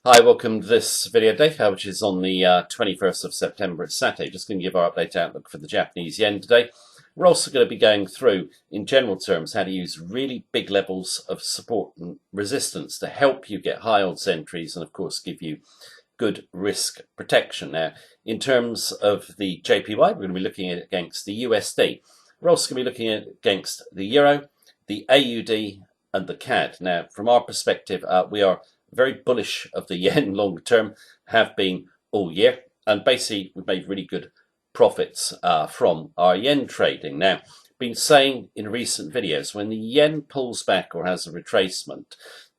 Hi, welcome to this video day, which is on the 21st of September. It's Saturday. Just going to give our update outlook for the Japanese yen today. We're also going to be going through, in general terms, how to use really big levels of support and resistance to help you get high odds entries and, of course, give you good risk protection. Now, in terms of the JPY, we're going to be looking at against the USD. We're also going to be looking at against the Euro, the AUD, and the CAD. Now, from our perspective, we are very bullish of the yen long term, have been all year, and basically we've made really good profits from our yen trading. Now, been saying in recent videos, when the yen pulls back or has a retracement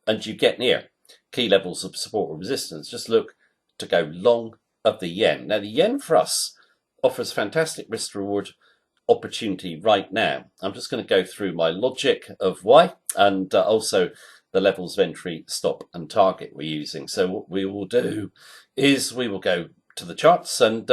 and you get near key levels of support or resistance, just look to go long of the yen. Now, the yen for us offers fantastic risk reward opportunity right now. I'm just going to go through my logic of why and also the levels of entry, stop and target we're using. So what we will do is we will go to the charts, and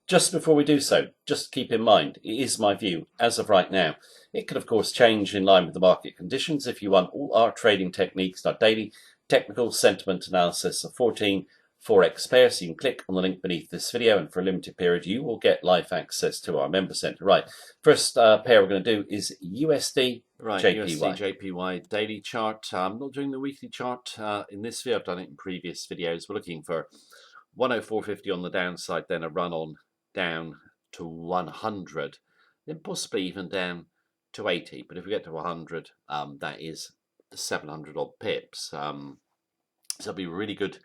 just before we do so, just keep in mind, it is my view as of right now. It can of course change in line with the market conditions. If you want all our trading techniques, our daily technical sentiment analysis of 14 Forex pairs, you can click on the link beneath this video, and for a limited period you will get live access to our member center. Right, first pair we're going to do is USD Right, JPY. USD JPY daily chart. I'm not doing the weekly chart in this video. I've done it in previous videos. We're looking for 104.50 on the downside, then a run on down to 100, then possibly even down to 80. But if we get to 100, that is 700 odd pips. So it'll be a really good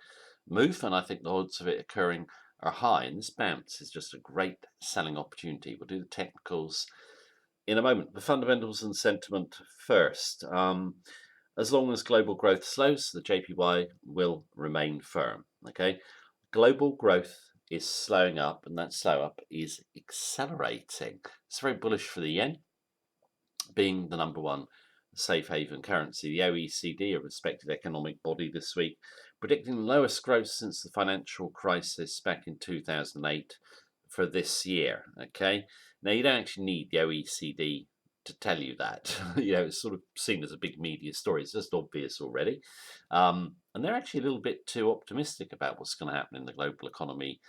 move, and I think the odds of it occurring are high. And this bounce is just a great selling opportunity. We'll do the technicals in a moment. The fundamentals and sentiment first. As long as global growth slows, the JPY will remain firm. Okay, global growth is slowing up, and that slow up is accelerating. It's very bullish for the yen, being the number one safe haven currency. The OECD, a respected economic body this week, predicting the lowest growth since the financial crisis back in 2008 for this year. Okay, now you don't actually need the OECD to tell you that. It's sort of seen as a big media story. It's just obvious already, and they're actually a little bit too optimistic about what's going to happen in the global economy,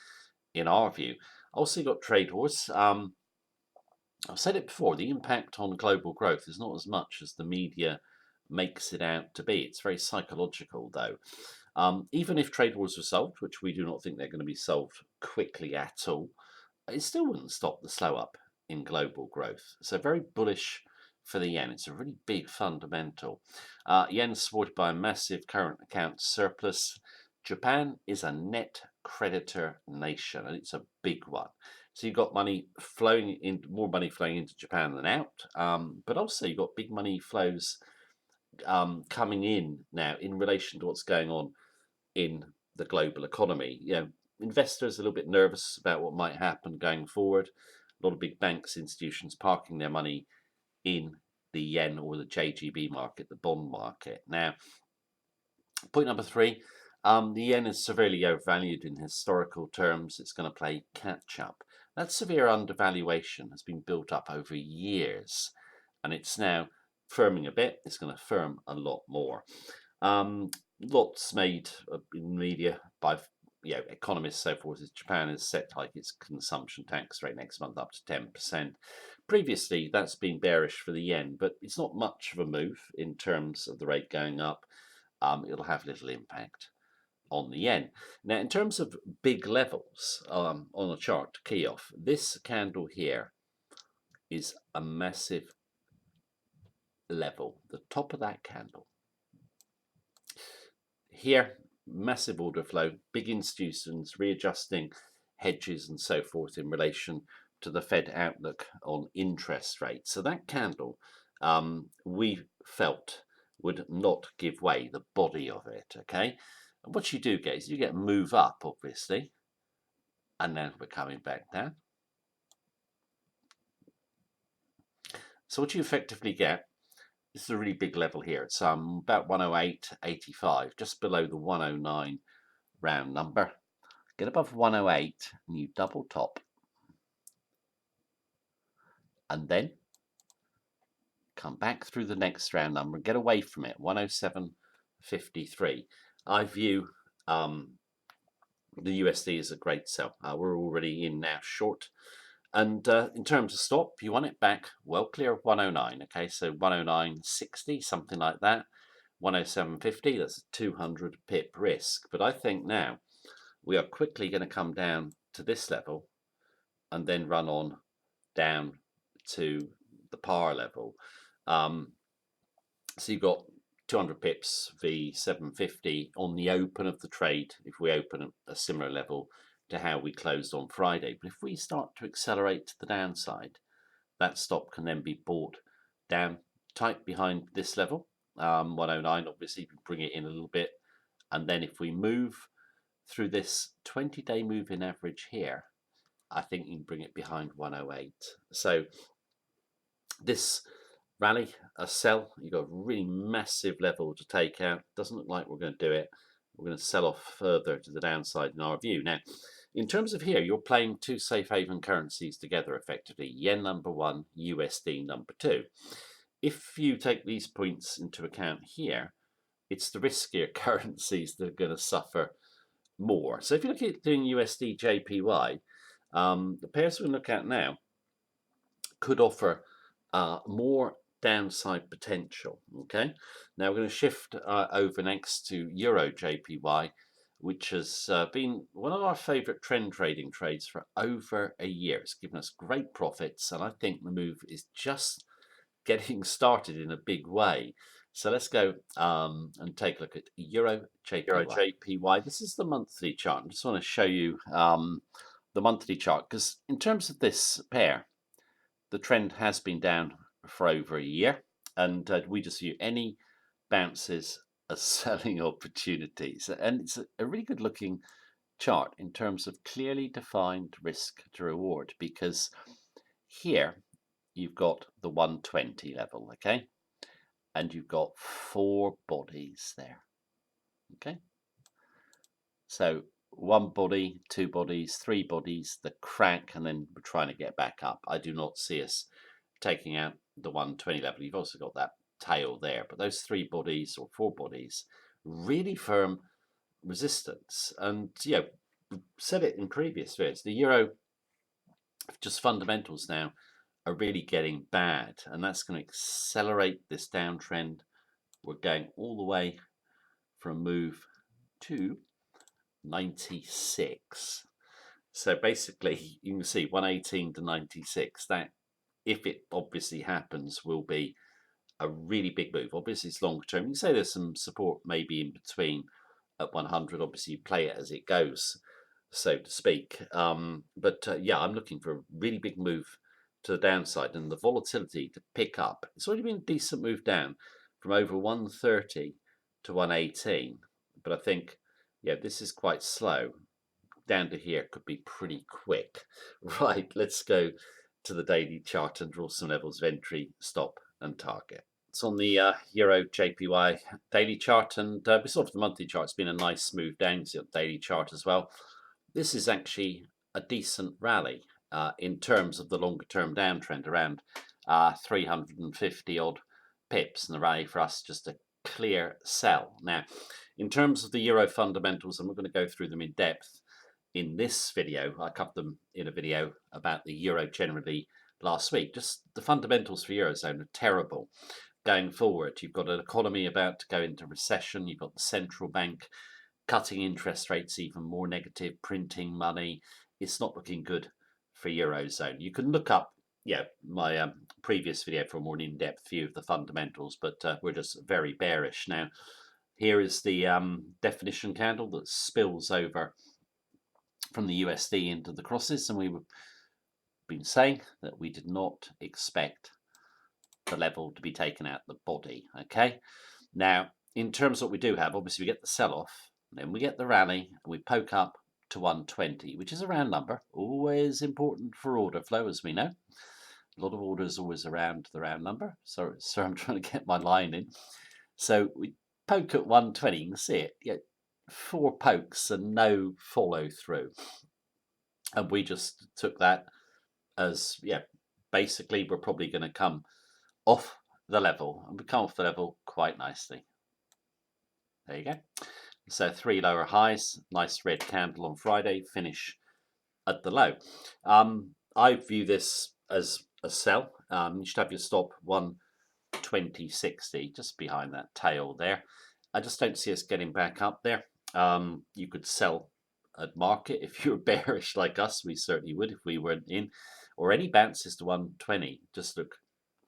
in our view. Also, you've got trade wars. I've said it before, the impact on global growth is not as much as the media makes it out to be. It's very psychological, though. Even if trade wars were solved, which we do not think they're going to be solved quickly at all, it still wouldn't stop the slow up in global growth. So very bullish for the yen. It's a really big fundamental. Yen supported by a massive current account surplus. Japan is a net creditor nation, and it's a big one. So you've got money flowing in, more money flowing into Japan than out, but also you've got big money flows coming in now in relation to what's going on in the global economy. Investors are a little bit nervous about what might happen going forward. A lot of big banks, institutions parking their money in the yen or the JGB market, the bond market. Now, point number three, the yen is severely overvalued in historical terms. It's going to play catch up. That severe undervaluation has been built up over years, and it's now firming a bit. It's going to firm a lot more. Lots made in the media by economists, so forth, is Japan is set to hike its consumption tax rate next month up to 10%. Previously, that's been bearish for the yen, but it's not much of a move in terms of the rate going up. It'll have little impact on the yen. Now, in terms of big levels on a chart to key off, this candle here is a massive level, the top of that candle. Here, massive order flow, big institutions readjusting hedges and so forth in relation to the Fed outlook on interest rates. So that candle, we felt, would not give way, the body of it, okay? And what you do get is you get move up, obviously, and then we're coming back down. So what you effectively get, this is a really big level here. It's about 108.85, just below the 109 round number. Get above 108 and you double top. And then come back through the next round number and get away from it, 107.53. I view the USD is a great sell. We're already in now short. And in terms of stop, you want it back well clear of 109. Okay, so 109.60, something like that. 107.50, that's a 200 pip risk. But I think now we are quickly going to come down to this level and then run on down to the par level. So you've got 200 pips v 750 on the open of the trade if we open at a similar level to how we closed on Friday. But if we start to accelerate to the downside, that stop can then be bought down tight behind this level, 109. Obviously, we bring it in a little bit, and then if we move through this 20-day moving average here, I think you can bring it behind 108. So this rally, a sell, you've got a really massive level to take out. Doesn't look like we're going to do it. We're going to sell off further to the downside in our view. Now, in terms of here, you're playing two safe haven currencies together effectively. Yen number one, USD number two. If you take these points into account here, it's the riskier currencies that are going to suffer more. So if you look at doing USD JPY, the pairs we look at now could offer more downside potential. Okay, now we're going to shift over next to Euro JPY, which has been one of our favorite trend trading trades for over a year. It's given us great profits, and I think the move is just getting started in a big way. So let's go and take a look at Euro JPY. This is the monthly chart. I just want to show you the monthly chart, because in terms of this pair, the trend has been down for over a year, and we just view any bounces as selling opportunities. And it's a really good looking chart in terms of clearly defined risk to reward, because here you've got the 120 level, okay? And you've got four bodies there, okay? So one body, two bodies, three bodies, the crack, and then we're trying to get back up. I do not see us taking out the 120 level. You've also got that tail there, but those three bodies or four bodies, really firm resistance. And yeah, we've said it in previous videos, the euro, just fundamentals now, are really getting bad, and that's going to accelerate this downtrend. We're going all the way for a move to 96. So basically, you can see 118 to 96. That, if it obviously happens, will be a really big move. Obviously, it's longer term. You can say there's some support maybe in between at 100. Obviously, you play it as it goes, so to speak. Yeah, I'm looking for a really big move to the downside and the volatility to pick up. It's already been a decent move down from over 130 to 118, but I think, yeah, this is quite slow. Down to here could be pretty quick. Right, let's go to the daily chart and draw some levels of entry, stop and target. It's on the Euro JPY daily chart, and we saw for the monthly chart, it's been a nice move down. See the daily chart as well. This is actually a decent rally in terms of the longer term downtrend, around 350 odd pips, and the rally for us just a clear sell. Now, in terms of the euro fundamentals, I'm not going to go through them in depth in this video. I covered them in a video about the euro generally last week. Just the fundamentals for eurozone are terrible going forward. You've got an economy about to go into recession. You've got the central bank cutting interest rates even more negative, printing money. It's not looking good for eurozone. You can look up my previous video for a more in-depth view of the fundamentals, but we're just very bearish. Now, here is the definition candle that spills over from the USD into the crosses, and we've been saying that we did not expect the level to be taken out the body. Okay, now in terms of what we do have, obviously we get the sell-off, then we get the rally, and we poke up to 120, which is a round number, always important for order flow, as we know. A lot of orders always around the round number. So I'm trying to get my line in. So we poke at 120, you can see it. Yeah, 4 pokes and no follow through. And we just took that as, yeah, basically we're probably going to come off the level. And we come off the level quite nicely. There you go. So 3 lower highs, nice red candle on Friday, finish at the low. I view this as a sell. You should have your stop 120.60 just behind that tail there. I just don't see us getting back up there. You could sell at market if you're bearish like us. We certainly would if we weren't in. Or any bounces to 120, just look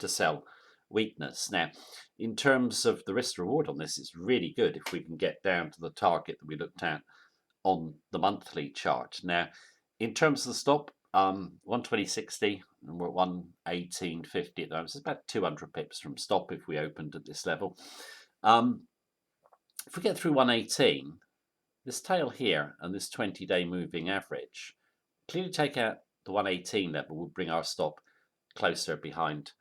to sell weakness. Now, in terms of the risk reward on this, it's really good if we can get down to the target that we looked at on the monthly chart. Now, in terms of the stop, 120.60 and we're at 118.50 at the moment. So it's about 200 pips from stop if we opened at this level. If we get through 118, this tail here and this 20-day moving average, clearly take out the 118 level, will bring our stop closer behind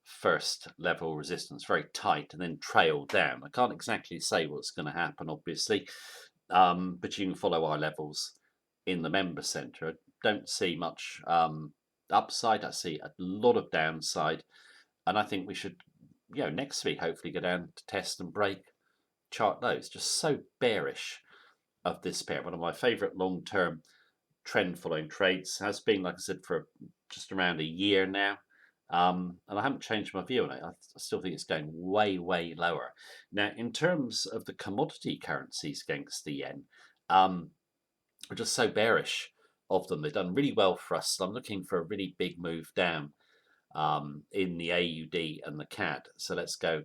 first level resistance, very tight, and then trail down. I can't exactly say what's going to happen, obviously, but you can follow our levels in the member center. I don't see much upside. I see a lot of downside, and I think we should, next week hopefully go down to test and break chart lows. Just so bearish of this pair. One of my favorite long-term trend following trades has been, like I said, for just around a year now. And I haven't changed my view on it. I still think it's going way, way lower. Now, in terms of the commodity currencies against the yen, we're just so bearish of them. They've done really well for us. So I'm looking for a really big move down in the AUD and the CAD. So let's go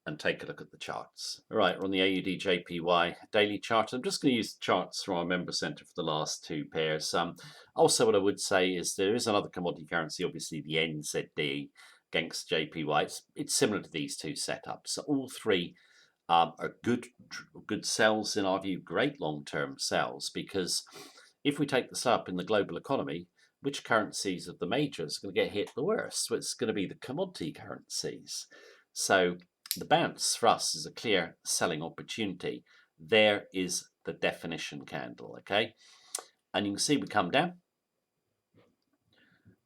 and take a look at the charts. All right, we're on the AUD JPY daily chart. I'm just going to use the charts from our member center for the last two pairs. Also, what I would say is there is another commodity currency, obviously the NZD against JPY. It's similar to these two setups. So all three are good sells in our view, great long-term sells, because if we take this up in the global economy, which currencies of the majors are going to get hit the worst? Well, it's going to be the commodity currencies. So the bounce for us is a clear selling opportunity. There is the definition candle, okay? And you can see we come down,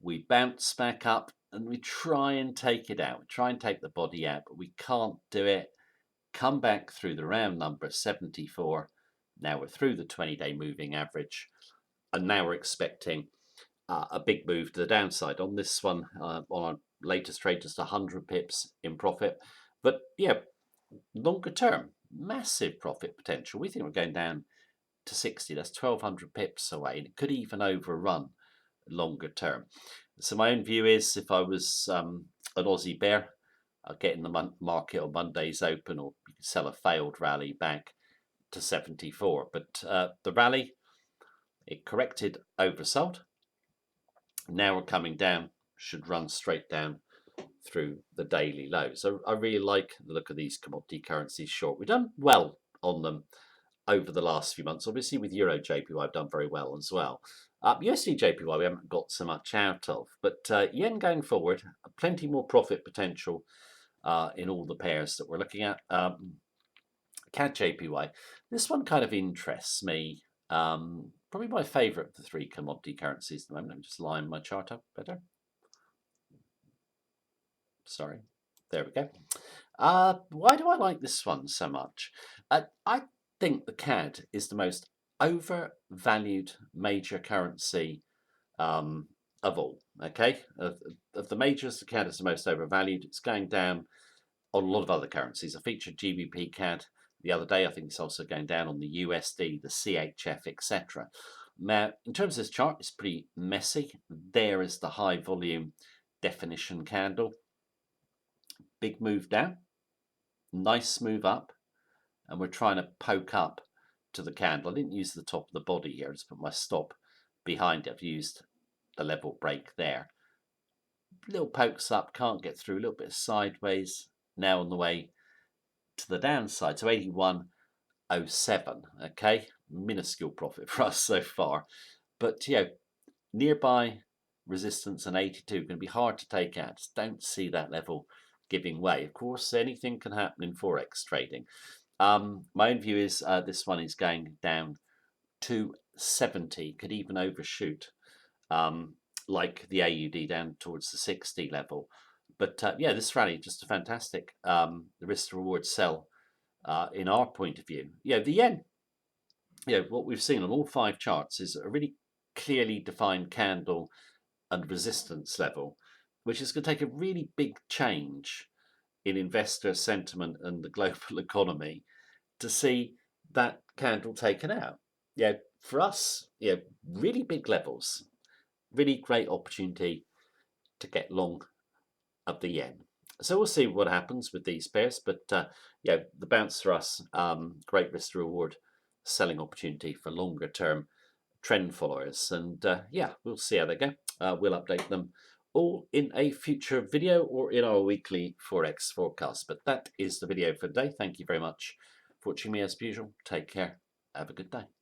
we bounce back up, and we try and take it out. We try and take the body out, but we can't do it. Come back through the round number 74. Now we're through the 20-day moving average, and now we're expecting a big move to the downside. On this one, on our latest trade, just 100 pips in profit. But yeah, longer term, massive profit potential. We think we're going down to 60. That's 1,200 pips away, and it could even overrun longer term. So my own view is, if I was an Aussie bear, I'll get in the market on Monday's open, or you can sell a failed rally back to 74. But the rally, it corrected, oversold. Now we're coming down, should run straight down through the daily low. So I really like the look of these commodity currencies short. We've done well on them over the last few months. Obviously with Euro JPY, I've done very well as well. USD JPY, we haven't got so much out of, but yen going forward, plenty more profit potential in all the pairs that we're looking at. CAD JPY, this one kind of interests me. Probably my favorite of the three commodity currencies at the moment. Let me just line my chart up better. Sorry, there we go. Why do I like this one so much? I think the CAD is the most overvalued major currency of all. Okay, of the majors, the CAD is the most overvalued. It's going down on a lot of other currencies. I featured GBP CAD the other day. I think it's also going down on the USD, the CHF, etc. Now, in terms of this chart, it's pretty messy. There is the high volume definition candle. Big move down, nice move up, and we're trying to poke up to the candle. I didn't use the top of the body here. I just put my stop behind it. I've used the level break there. Little pokes up, can't get through. A little bit sideways. Now on the way to the downside. So 81.07. Okay, minuscule profit for us so far. But nearby resistance and 82 going to be hard to take out. Just don't see that level giving way. Of course, anything can happen in forex trading. My own view is this one is going down to 70, could even overshoot, like the AUD down towards the 60 level. But this rally just a fantastic risk to reward sell in our point of view. The yen what we've seen on all 5 charts is a really clearly defined candle and resistance level, which is going to take a really big change in investor sentiment and the global economy to see that candle taken out. For us, really big levels, really great opportunity to get long of the yen. So we'll see what happens with these pairs, but the bounce for us, great risk to reward selling opportunity for longer term trend followers, and we'll see how they go. We'll update them all in a future video or in our weekly Forex forecast. But that is the video for today. Thank you very much for watching me as usual. Take care. Have a good day.